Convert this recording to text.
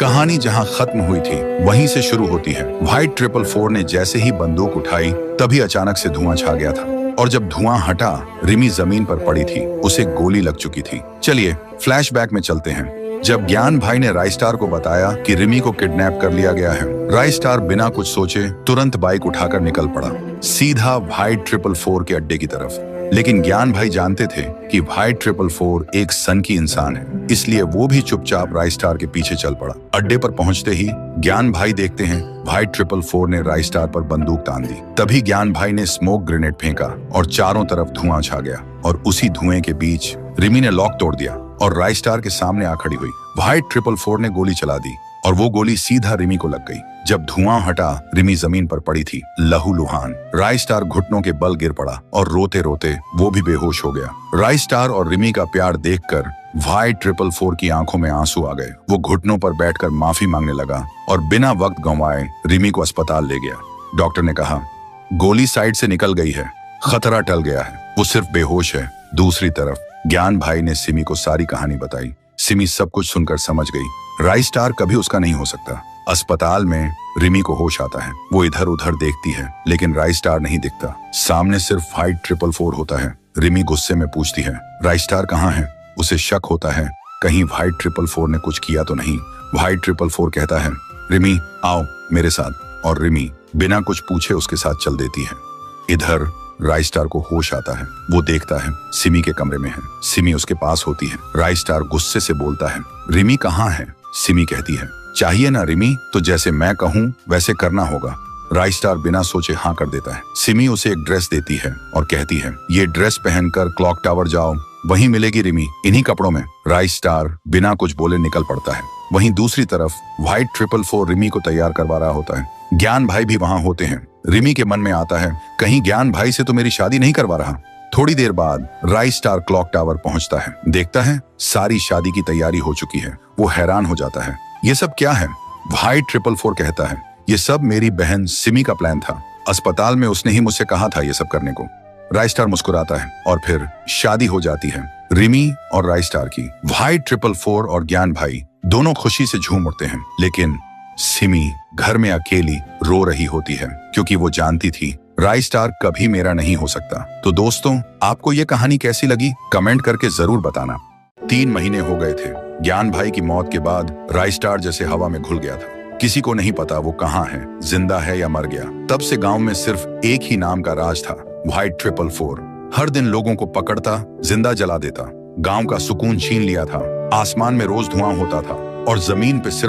कहानी जहां खत्म हुई थी वहीं से शुरू होती है। व्हाइट 444 ने जैसे ही बंदूक उठाई तभी अचानक से धुआं छा गया था और जब धुआं हटा रिमी जमीन पर पड़ी थी, उसे गोली लग चुकी थी। चलिए फ्लैशबैक में चलते हैं। जब ज्ञान भाई ने राइस्टार को बताया कि रिमी को किडनैप कर लिया गया है, राइस्टार बिना कुछ सोचे तुरंत बाइक उठाकर निकल पड़ा, सीधा व्हाइट 444 के अड्डे की तरफ। लेकिन ज्ञान भाई जानते थे कि व्हाइट 444 एक सनकी इंसान है, इसलिए वो भी चुपचाप राइस्टार के पीछे चल पड़ा। अड्डे पर पहुंचते ही ज्ञान भाई देखते हैं व्हाइट 444 ने राइस्टार पर बंदूक तान दी। तभी ज्ञान भाई ने स्मोक ग्रेनेड फेंका और चारों तरफ धुआं छा गया और उसी धुएं के बीच रिमी ने लॉक तोड़ दिया और राइस्टार के सामने आ खड़ी हुई। व्हाइट 444 ने गोली चला दी और वो गोली सीधा रिमी को लग गई। जब धुआं हटा रिमी जमीन पर पड़ी थी, लहूलुहान। राइस्टार घुटनों के बल गिर पड़ा और रोते रोते वो भी बेहोश हो गया। राइस्टार और रिमी का प्यार देखकर व्हाइट 444 की आंखों में आंसू आ गए। वो घुटनों पर बैठकर माफी मांगने लगा और बिना वक्त गंवाए रिमी को अस्पताल ले गया। डॉक्टर ने कहा, गोली साइड से निकल गई है, खतरा टल गया है, वो सिर्फ बेहोश है। दूसरी तरफ ज्ञान भाई ने सिमी को सारी कहानी बताई। सिमी सब कुछ सुनकर समझ गई राइस्टार कभी उसका नहीं हो सकता। अस्पताल में रिमी को होश आता है। वो इधर उधर देखती है लेकिन राइस्टार नहीं दिखता। सामने सिर्फ व्हाइट 444 होता है। रिमी गुस्से में पूछती है, राइस्टार कहाँ है? उसे शक होता है कहीं व्हाइट 444 ने कुछ किया तो नहीं। व्हाइट 444 कहता है, रिमी आओ मेरे साथ, और रिमी बिना कुछ पूछे उसके साथ चल देती है। इधर राइस्टार को होश आता है। वो देखता है सिमी के कमरे में है। सिमी उसके पास होती है। राइस्टार गुस्से से बोलता है, रिमी कहाँ है? सिमी कहती है, चाहिए ना रिमी, तो जैसे मैं कहूँ वैसे करना होगा। राइस्टार बिना सोचे हाँ कर देता है। सिमी उसे एक ड्रेस देती है और कहती है, ये ड्रेस पहनकर क्लॉक टावर जाओ, वहीं मिलेगी रिमी, इन्हीं कपड़ों में। राइस्टार बिना कुछ बोले निकल पड़ता है। वहीं दूसरी तरफ व्हाइट 444 रिमी को तैयार करवा रहा होता है। ज्ञान भाई भी वहां होते हैं। रिमी के मन में आता है, कहीं ज्ञान भाई से तो मेरी शादी नहीं करवा रहा। थोड़ी देर बाद राइस्टार क्लॉक टावर पहुंचता है। देखता है सारी शादी की तैयारी हो चुकी है। वो हैरान हो जाता है, ये सब क्या है? व्हाइट 444 कहता है, ये सब मेरी बहन सिमी का प्लान था। अस्पताल में उसने ही मुझसे कहा था ये सब करने को। राइस्टार मुस्कुराता है और फिर शादी हो जाती है रिमी और राइस्टार की। व्हाइट 444 और ज्ञान भाई दोनों खुशी से झूम उठते हैं, लेकिन सिमी घर में अकेली रो रही होती है क्योंकि वो जानती थी राइस्टार कभी मेरा नहीं हो सकता। तो दोस्तों, आपको ये कहानी कैसी लगी कमेंट करके जरूर बताना। 3 महीने हो गए थे। ज्ञान भाई की मौत के बाद राइस्टार जैसे हवा में घुल गया था। किसी को नहीं पता वो कहाँ है, जिंदा है या मर गया। तब से गांव में सिर्फ एक ही नाम का राज था, व्हाइट 444। हर दिन लोगों को पकड़ता, जिंदा जला देता, गांव का सुकून छीन लिया था। आसमान में रोज धुआं होता था और जमीन पे सिर्फ